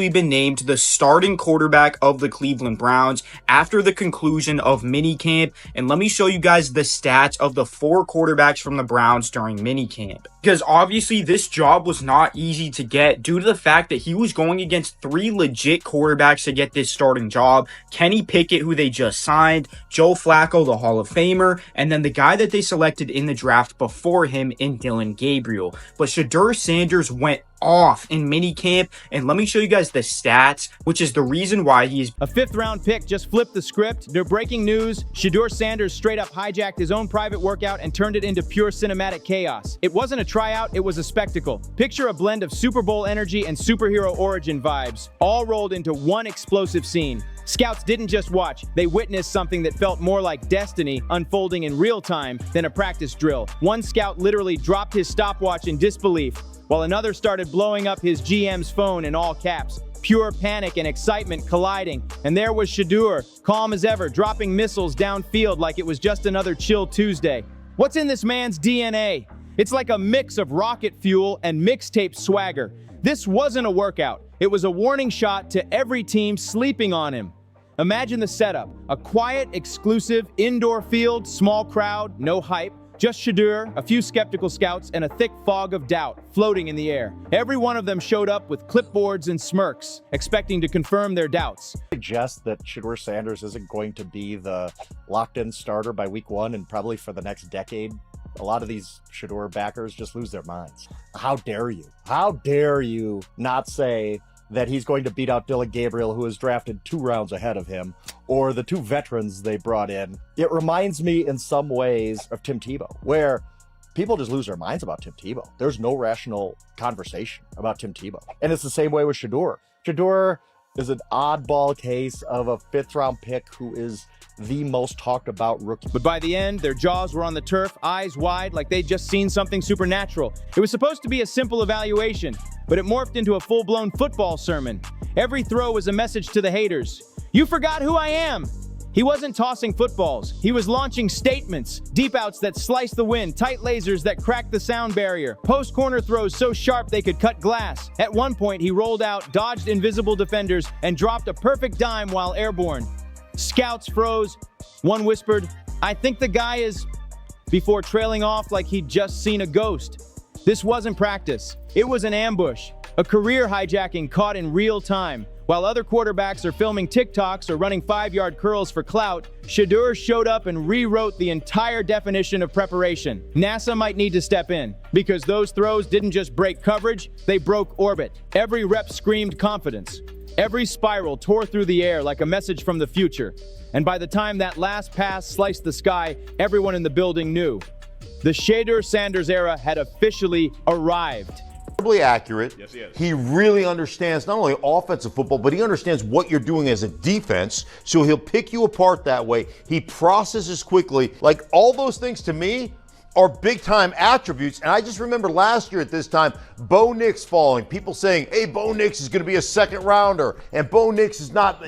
been named the starting quarterback of the Cleveland Browns after the conclusion of minicamp. And let me show you guys the stats of the 4 quarterbacks from the Browns during minicamp. Because obviously this job was not easy to get due to the fact that he was going against 3 legit quarterbacks to get this starting job. Kenny Pickett, who they just signed, Joe Flacco, the Hall of Famer, and then the guy that they selected in the draft before him in Dylan Gabriel. But Shedeur Sanders went off in minicamp, and let me show you guys the stats, which is the reason why he's a 5th round pick. Just flipped the script. They're breaking news. Shedeur Sanders straight up hijacked his own private workout and turned it into pure cinematic chaos. It wasn't a tryout, it was a spectacle. Picture a blend of Super Bowl energy and superhero origin vibes, all rolled into one explosive scene. Scouts didn't just watch, they witnessed something that felt more like destiny unfolding in real time than a practice drill. One scout literally dropped his stopwatch in disbelief, while another started blowing up his GM's phone in all caps. Pure panic and excitement colliding, and there was Shedeur, calm as ever, dropping missiles downfield like it was just another chill Tuesday. What's in this man's DNA? It's like a mix of rocket fuel and mixtape swagger. This wasn't a workout. It was a warning shot to every team sleeping on him. Imagine the setup. A quiet, exclusive, indoor field, small crowd, no hype. Just Shedeur, a few skeptical scouts, and a thick fog of doubt floating in the air. Every one of them showed up with clipboards and smirks, expecting to confirm their doubts. Suggest that Shedeur Sanders isn't going to be the locked-in starter by week 1 and probably for the next decade. A lot of these Shedeur backers just lose their minds. How dare you? How dare you not say that he's going to beat out Dylan Gabriel, who was drafted 2 rounds ahead of him, or the 2 veterans they brought in. It reminds me in some ways of Tim Tebow, where people just lose their minds about Tim Tebow. There's no rational conversation about Tim Tebow. And it's the same way with Shedeur. Shedeur is an oddball case of a 5th round pick who is the most talked about rookie. But by the end, their jaws were on the turf, eyes wide, like they'd just seen something supernatural. It was supposed to be a simple evaluation, but it morphed into a full-blown football sermon. Every throw was a message to the haters. You forgot who I am. He wasn't tossing footballs. He was launching statements. Deep outs that sliced the wind, tight lasers that cracked the sound barrier, post corner throws so sharp they could cut glass. At one point, he rolled out, dodged invisible defenders, and dropped a perfect dime while airborne. Scouts froze. One whispered, "I think the guy is," before trailing off like he'd just seen a ghost. This wasn't practice. It was an ambush, a career hijacking caught in real time. While other quarterbacks are filming TikToks or running 5-yard curls for clout, Shedeur showed up and rewrote the entire definition of preparation. NASA might need to step in, because those throws didn't just break coverage, they broke orbit. Every rep screamed confidence. Every spiral tore through the air like a message from the future. And by the time that last pass sliced the sky, everyone in the building knew. The Shedeur Sanders era had officially arrived. Accurate. Yes, he is. He really understands not only offensive football, but he understands what you're doing as a defense. So he'll pick you apart that way. He processes quickly. Like, all those things to me are big time attributes. And I just remember last year at this time, Bo Nix falling. People saying, hey, Bo Nix is going to be a 2nd rounder. And Bo Nix is not.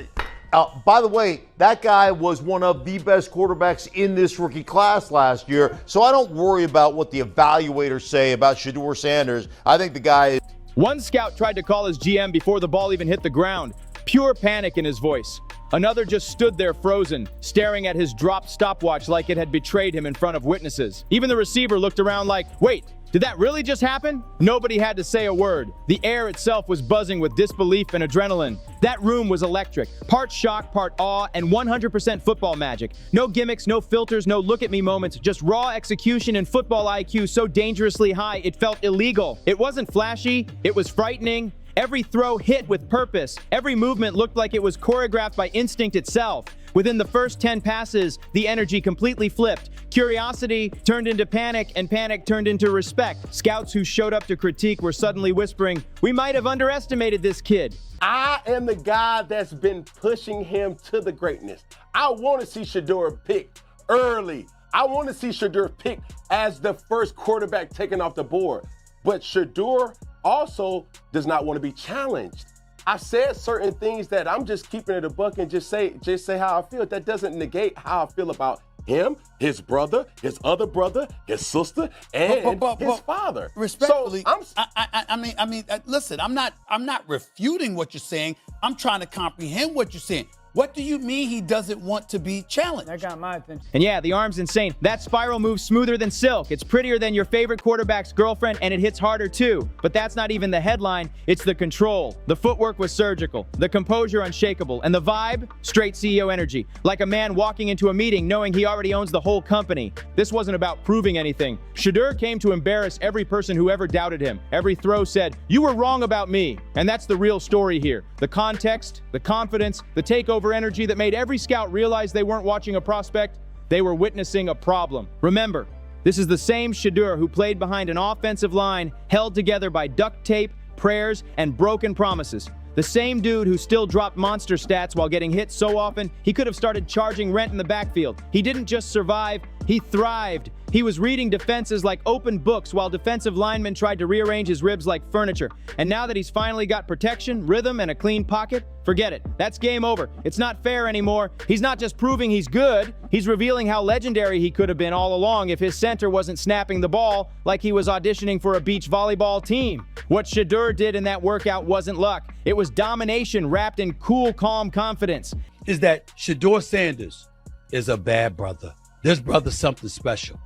By the way, that guy was one of the best quarterbacks in this rookie class last year. So I don't worry about what the evaluators say about Shedeur Sanders. I think the guy is. One scout tried to call his GM before the ball even hit the ground. Pure panic in his voice. Another just stood there frozen, staring at his dropped stopwatch like it had betrayed him in front of witnesses. Even the receiver looked around like, wait, did that really just happen? Nobody had to say a word. The air itself was buzzing with disbelief and adrenaline. That room was electric. Part shock, part awe, and 100% football magic. No gimmicks, no filters, no look-at-me moments, just raw execution and football IQ so dangerously high it felt illegal. It wasn't flashy, it was frightening. Every throw hit with purpose. Every movement looked like it was choreographed by instinct itself. Within the first 10 passes, the energy completely flipped. Curiosity turned into panic, and panic turned into respect. Scouts who showed up to critique were suddenly whispering, "We might have underestimated this kid." I am the guy that's been pushing him to the greatness. I want to see Shedeur picked early. I want to see Shedeur picked as the first quarterback taken off the board. But Shedeur also does not want to be challenged. I said certain things that I'm just keeping it a buck and just say how I feel. That doesn't negate how I feel about Him, his brother, his other brother, his sister, and his father. Respectfully, So listen, I'm not refuting what you're saying. I'm trying to comprehend what you're saying. What do you mean he doesn't want to be challenged? That got my attention. And yeah, the arm's insane. That spiral moves smoother than silk. It's prettier than your favorite quarterback's girlfriend, and it hits harder too. But that's not even the headline. It's the control. The footwork was surgical, the composure unshakable, and the vibe, straight CEO energy. Like a man walking into a meeting knowing he already owns the whole company. This wasn't about proving anything. Shedeur came to embarrass every person who ever doubted him. Every throw said, "You were wrong about me." And that's the real story here. The context, the confidence, the takeover energy that made every scout realize they weren't watching a prospect, they were witnessing a problem. Remember, this is the same Shedeur who played behind an offensive line held together by duct tape, prayers, and broken promises. The same dude who still dropped monster stats while getting hit so often he could have started charging rent in the backfield. He didn't just survive, he thrived. He was reading defenses like open books while defensive linemen tried to rearrange his ribs like furniture. And now that he's finally got protection, rhythm, and a clean pocket, forget it. That's game over. It's not fair anymore. He's not just proving he's good, he's revealing how legendary he could have been all along if his center wasn't snapping the ball like he was auditioning for a beach volleyball team. What Shedeur did in that workout wasn't luck. It was domination wrapped in cool, calm confidence. Is that Shedeur Sanders is a bad brother. This brother's something special.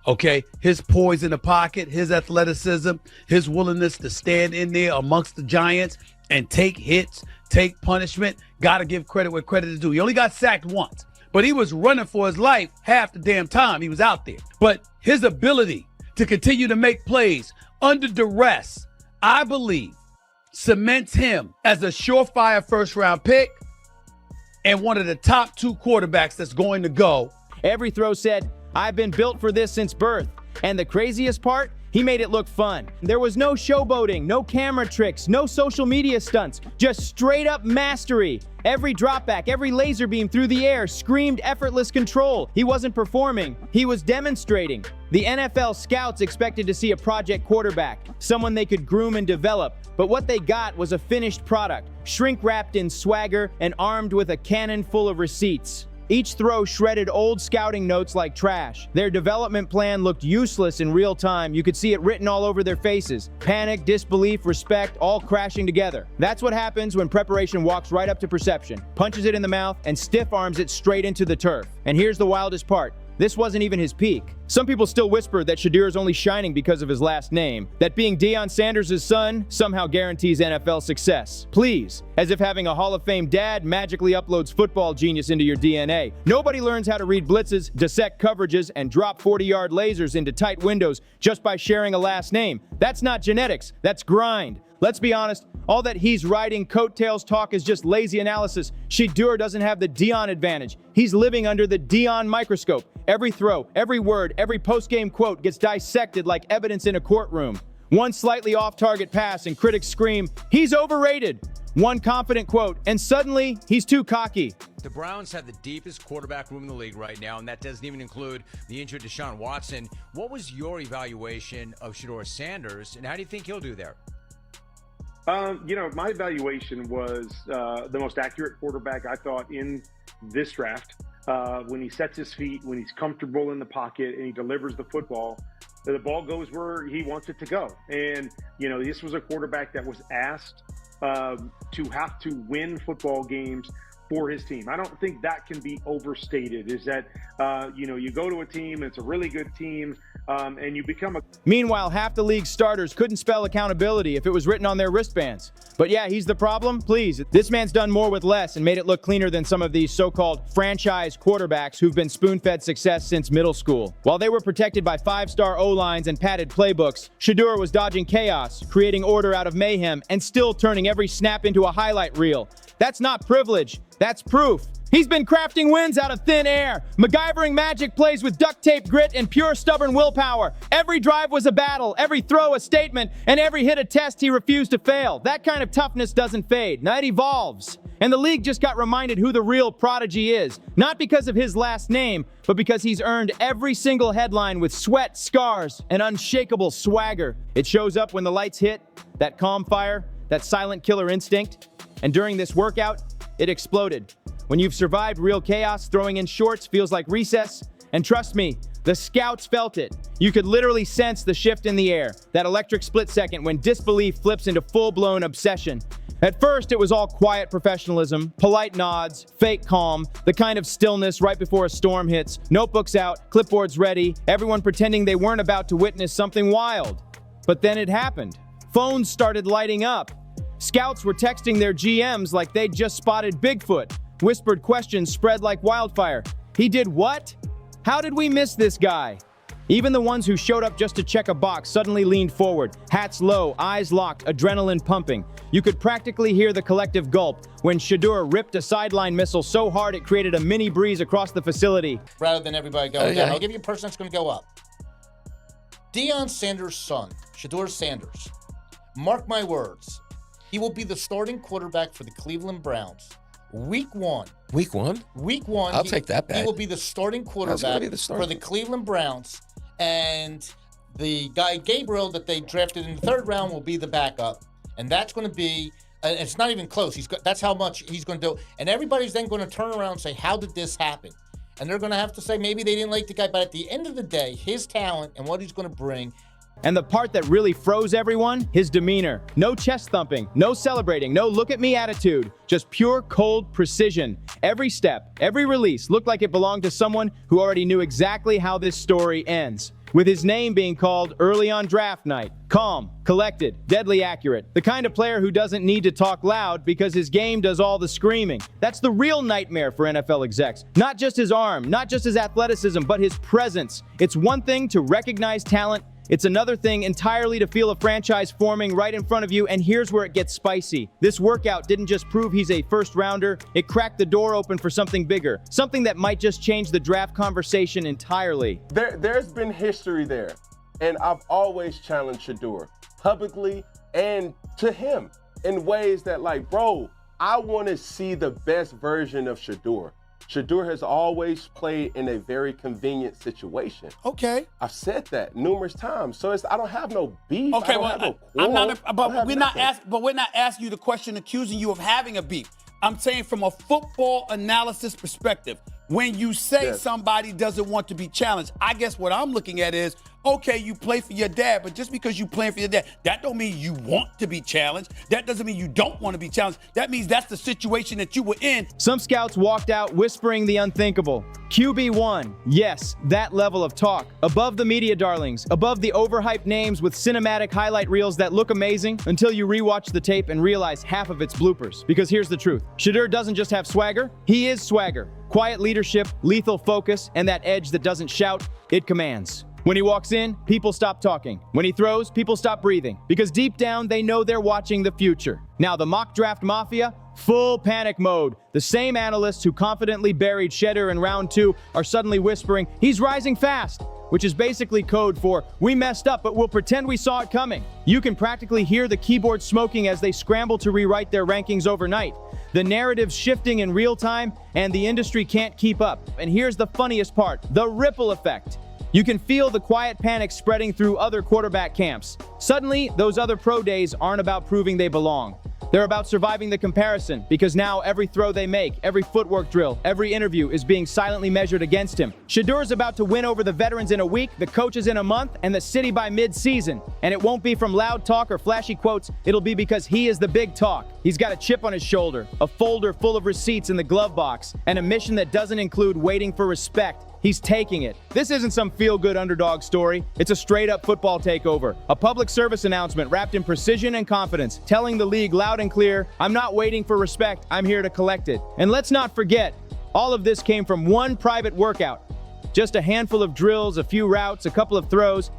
Okay, his poise in the pocket, his athleticism, his willingness to stand in there amongst the giants and take hits, take punishment. Got to give credit where credit is due. He only got sacked once, but he was running for his life half the damn time he was out there. But his ability to continue to make plays under duress, I believe, cements him as a surefire first-round pick and one of the top 2 quarterbacks that's going to go. Every throw said, "I've been built for this since birth." And the craziest part, he made it look fun. There was no showboating, no camera tricks, no social media stunts, just straight up mastery. Every dropback, every laser beam through the air screamed effortless control. He wasn't performing, he was demonstrating. The NFL scouts expected to see a project quarterback, someone they could groom and develop. But what they got was a finished product, shrink-wrapped in swagger and armed with a cannon full of receipts. Each throw shredded old scouting notes like trash. Their development plan looked useless in real time. You could see it written all over their faces. Panic, disbelief, respect, all crashing together. That's what happens when preparation walks right up to perception, punches it in the mouth, and stiff arms it straight into the turf. And here's the wildest part. This wasn't even his peak. Some people still whisper that Shedeur is only shining because of his last name, that being Deion Sanders' son somehow guarantees NFL success. Please, as if having a Hall of Fame dad magically uploads football genius into your DNA. Nobody learns how to read blitzes, dissect coverages, and drop 40-yard lasers into tight windows just by sharing a last name. That's not genetics, that's grind. Let's be honest, all that he's riding coattails talk is just lazy analysis. Shedeur doesn't have the Deion advantage. He's living under the Deion microscope. Every throw, every word, every post-game quote gets dissected like evidence in a courtroom. One slightly off-target pass and critics scream, "He's overrated." One confident quote, and suddenly he's too cocky. The Browns have the deepest quarterback room in the league right now, and that doesn't even include the injured Deshaun Watson. What was your evaluation of Shedeur Sanders, and how do you think he'll do there? My evaluation was the most accurate quarterback I thought in this draft. When he sets his feet, when he's comfortable in the pocket, and he delivers the football, the ball goes where he wants it to go. And, this was a quarterback that was asked to have to win football games for his team. I don't think that can be overstated, is that, you go to a team, it's a really good team, and you become a... Meanwhile, half the league's starters couldn't spell accountability if it was written on their wristbands. But yeah, he's the problem? Please. This man's done more with less and made it look cleaner than some of these so-called franchise quarterbacks who've been spoon-fed success since middle school. While they were protected by 5-star O-lines and padded playbooks, Shedeur was dodging chaos, creating order out of mayhem, and still turning every snap into a highlight reel. That's not privilege. That's proof. He's been crafting wins out of thin air, MacGyvering magic plays with duct tape grit and pure stubborn willpower. Every drive was a battle, every throw a statement, and every hit a test he refused to fail. That kind of toughness doesn't fade. That evolves. And the league just got reminded who the real prodigy is. Not because of his last name, but because he's earned every single headline with sweat, scars, and unshakable swagger. It shows up when the lights hit, that calm fire, that silent killer instinct. And during this workout, it exploded. When you've survived real chaos, throwing in shorts feels like recess, And trust me, the scouts felt it. You could literally sense the shift in the air, that electric split second when disbelief flips into full-blown obsession. At first, it was all quiet professionalism, polite nods, fake calm, the kind of stillness right before a storm hits, notebooks out, clipboards ready, everyone pretending they weren't about to witness something wild. But then it happened. Phones started lighting up. Scouts were texting their GMs like they'd just spotted Bigfoot. Whispered questions spread like wildfire. He did what? How did we miss this guy? Even the ones who showed up just to check a box suddenly leaned forward, hats low, eyes locked, adrenaline pumping. You could practically hear the collective gulp when Shedeur ripped a sideline missile so hard it created a mini breeze across the facility. Rather than everybody going down, I'll give you a person that's going to go up. Deion Sanders' son, Shedeur Sanders. Mark my words. He will be the starting quarterback for the Cleveland Browns. Week 1. Week 1? Week 1. I'll take that bet. He will be the starting quarterback for the Cleveland Browns. And the guy, Gabriel, that they drafted in the 3rd round will be the backup. And that's going to be, it's not even close. That's how much he's going to do. And everybody's then going to turn around and say, how did this happen? And they're going to have to say maybe they didn't like the guy. But at the end of the day, his talent and what he's going to bring. And the part that really froze everyone, his demeanor. No chest thumping, no celebrating, no look at me attitude. Just pure, cold precision. Every step, every release looked like it belonged to someone who already knew exactly how this story ends. With his name being called early on draft night. Calm, collected, deadly accurate. The kind of player who doesn't need to talk loud because his game does all the screaming. That's the real nightmare for NFL execs. Not just his arm, not just his athleticism, but his presence. It's one thing to recognize talent. It's another thing entirely to feel a franchise forming right in front of you, and here's where it gets spicy. This workout didn't just prove he's a first rounder, it cracked the door open for something bigger, something that might just change the draft conversation entirely. There's been history there, and I've always challenged Shedeur publicly and to him in ways that, like, bro, I want to see the best version of Shedeur. Shedeur has always played in a very convenient situation. Okay. I've said that numerous times. So I don't have no beef. Okay, I don't have no quarrel. we're not asking you the question accusing you of having a beef. I'm saying from a football analysis perspective, when you say somebody doesn't want to be challenged, I guess what I'm looking at is, okay, you play for your dad, but just because you play for your dad, that don't mean you want to be challenged. That doesn't mean you don't want to be challenged. That means that's the situation that you were in. Some scouts walked out whispering the unthinkable. QB1, yes, that level of talk. Above the media darlings, above the overhyped names with cinematic highlight reels that look amazing until you rewatch the tape and realize half of it's bloopers. Because here's the truth. Shedeur doesn't just have swagger, he is swagger. Quiet leadership, lethal focus, and that edge that doesn't shout, it commands. When he walks in, people stop talking. When he throws, people stop breathing. Because deep down, they know they're watching the future. Now, the mock draft mafia, full panic mode. The same analysts who confidently buried Shedeur in round 2 are suddenly whispering, he's rising fast, which is basically code for, we messed up, but we'll pretend we saw it coming. You can practically hear the keyboard smoking as they scramble to rewrite their rankings overnight. The narrative's shifting in real time, and the industry can't keep up. And here's the funniest part, the ripple effect. You can feel the quiet panic spreading through other quarterback camps. Suddenly, those other pro days aren't about proving they belong. They're about surviving the comparison, because now every throw they make, every footwork drill, every interview is being silently measured against him. Shedeur's about to win over the veterans in a week, the coaches in a month, and the city by mid-season. And it won't be from loud talk or flashy quotes, it'll be because he is the big talk. He's got a chip on his shoulder, a folder full of receipts in the glove box, and a mission that doesn't include waiting for respect. He's taking it. This isn't some feel-good underdog story. It's a straight-up football takeover. A public service announcement wrapped in precision and confidence, telling the league loud and clear, I'm not waiting for respect, I'm here to collect it. And let's not forget, all of this came from one private workout. Just a handful of drills, a few routes, a couple of throws,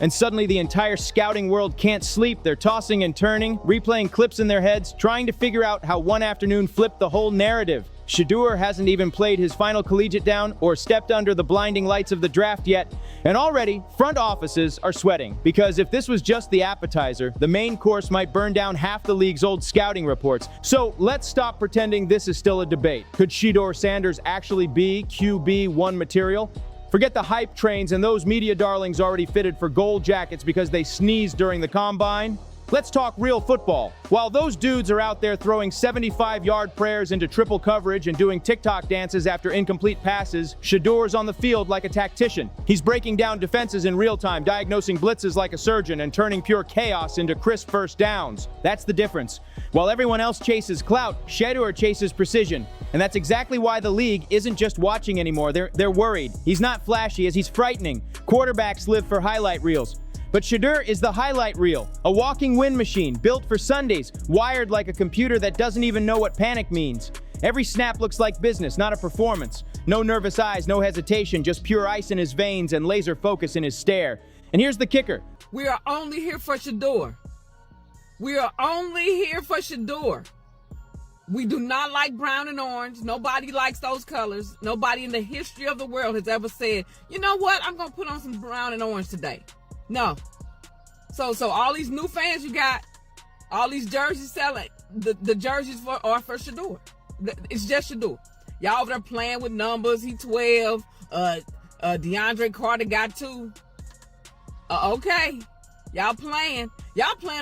and suddenly the entire scouting world can't sleep. They're tossing and turning, replaying clips in their heads, trying to figure out how one afternoon flipped the whole narrative. Shedeur hasn't even played his final collegiate down or stepped under the blinding lights of the draft yet, and already front offices are sweating, because if this was just the appetizer, the main course might burn down half the league's old scouting reports. So let's stop pretending this is still a debate. Could Shedeur Sanders actually be QB1 material? Forget the hype trains and those media darlings already fitted for gold jackets because they sneezed during the combine. Let's talk real football. While those dudes are out there throwing 75-yard prayers into triple coverage and doing TikTok dances after incomplete passes, Shedeur's on the field like a tactician. He's breaking down defenses in real time, diagnosing blitzes like a surgeon, and turning pure chaos into crisp first downs. That's the difference. While everyone else chases clout, Shedeur chases precision. And that's exactly why the league isn't just watching anymore. They're worried. He's not flashy as he's frightening. Quarterbacks live for highlight reels. But Shedeur is the highlight reel, a walking win machine built for Sundays, wired like a computer that doesn't even know what panic means. Every snap looks like business, not a performance. No nervous eyes, no hesitation, just pure ice in his veins and laser focus in his stare. And here's the kicker. We are only here for Shedeur. We are only here for Shedeur. We do not like brown and orange. Nobody likes those colors. Nobody in the history of the world has ever said, you know what, I'm going to put on some brown and orange today. No. So all these new fans you got, all these jerseys selling, the jerseys are for Shedeur. It's just Shedeur. Y'all over there playing with numbers. He 12. DeAndre Carter got 2. Okay. Y'all playing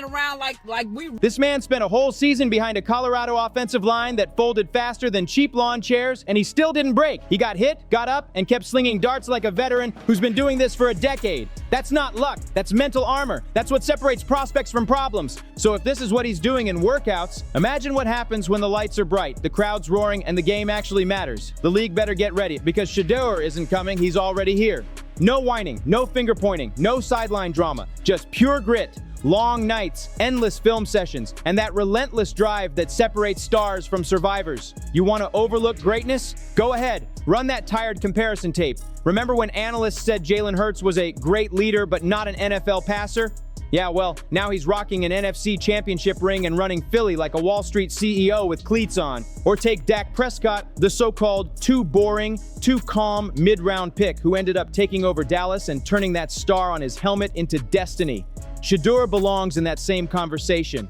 around like we. This man spent a whole season behind a Colorado offensive line that folded faster than cheap lawn chairs, and he still didn't break. He got hit, got up, and kept slinging darts like a veteran who's been doing this for a decade. That's not luck. That's mental armor. That's what separates prospects from problems. So if this is what he's doing in workouts, imagine what happens when the lights are bright, the crowd's roaring, and the game actually matters. The league better get ready, because Shedeur isn't coming. He's already here. No whining, no finger pointing, no sideline drama, just pure grit. Long nights, endless film sessions, and that relentless drive that separates stars from survivors. You want to overlook greatness? Go ahead. Run that tired comparison tape. Remember when analysts said Jalen Hurts was a great leader but not an NFL passer? Yeah, well, now he's rocking an NFC championship ring and running Philly like a Wall Street CEO with cleats on. Or take Dak Prescott, the so-called too boring, too calm mid-round pick who ended up taking over Dallas and turning that star on his helmet into destiny. Shedeur belongs in that same conversation.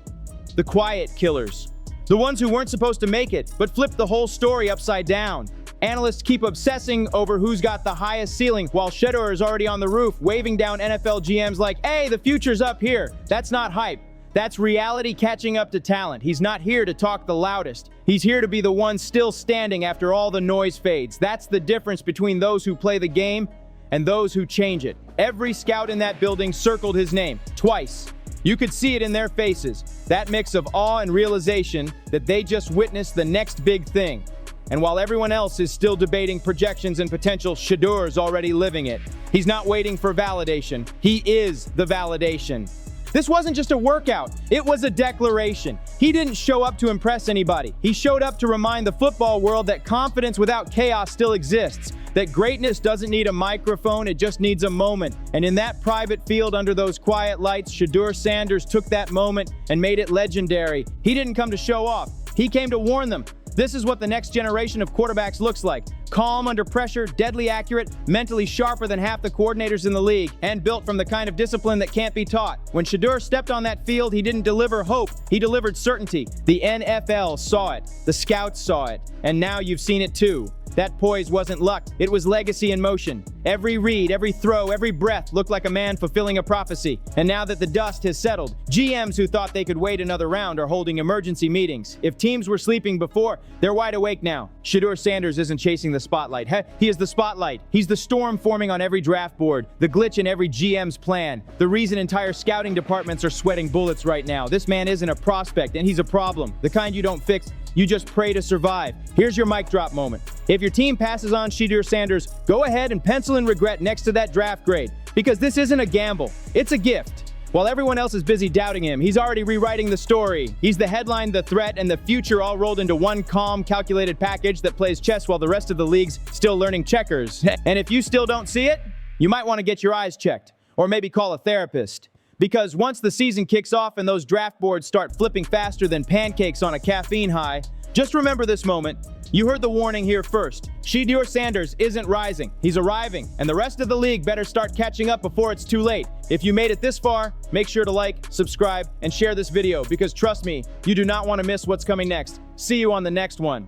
The quiet killers. The ones who weren't supposed to make it, but flipped the whole story upside down. Analysts keep obsessing over who's got the highest ceiling, while Shedeur is already on the roof, waving down NFL GMs like, hey, the future's up here. That's not hype. That's reality catching up to talent. He's not here to talk the loudest. He's here to be the one still standing after all the noise fades. That's the difference between those who play the game and those who change it. Every scout in that building circled his name, twice. You could see it in their faces, that mix of awe and realization that they just witnessed the next big thing. And while everyone else is still debating projections and potential, Shedeur's already living it. He's not waiting for validation. He is the validation. This wasn't just a workout, it was a declaration. He didn't show up to impress anybody. He showed up to remind the football world that confidence without chaos still exists, that greatness doesn't need a microphone, it just needs a moment. And in that private field under those quiet lights, Shedeur Sanders took that moment and made it legendary. He didn't come to show off, he came to warn them. This is what the next generation of quarterbacks looks like. Calm under pressure, deadly accurate, mentally sharper than half the coordinators in the league, and built from the kind of discipline that can't be taught. When Shedeur stepped on that field, he didn't deliver hope, he delivered certainty. The NFL saw it, the scouts saw it, and now you've seen it too. That poise wasn't luck, it was legacy in motion. Every read, every throw, every breath looked like a man fulfilling a prophecy. And now that the dust has settled, GMs who thought they could wait another round are holding emergency meetings. If teams were sleeping before, they're wide awake now. Shedeur Sanders isn't chasing the spotlight. He is the spotlight. He's the storm forming on every draft board, the glitch in every GM's plan, the reason entire scouting departments are sweating bullets right now. This man isn't a prospect, and he's a problem. The kind you don't fix, you just pray to survive. Here's your mic drop moment. If your team passes on Shedeur Sanders, go ahead and pencil in regret next to that draft grade, because this isn't a gamble, it's a gift. While everyone else is busy doubting him, he's already rewriting the story. He's the headline, the threat, and the future all rolled into one calm, calculated package that plays chess while the rest of the league's still learning checkers. And if you still don't see it, you might want to get your eyes checked, or maybe call a therapist. Because once the season kicks off and those draft boards start flipping faster than pancakes on a caffeine high, just remember this moment. You heard the warning here first. Shedeur Sanders isn't rising, he's arriving, and the rest of the league better start catching up before it's too late. If you made it this far, make sure to like, subscribe, and share this video, because trust me, you do not want to miss what's coming next. See you on the next one.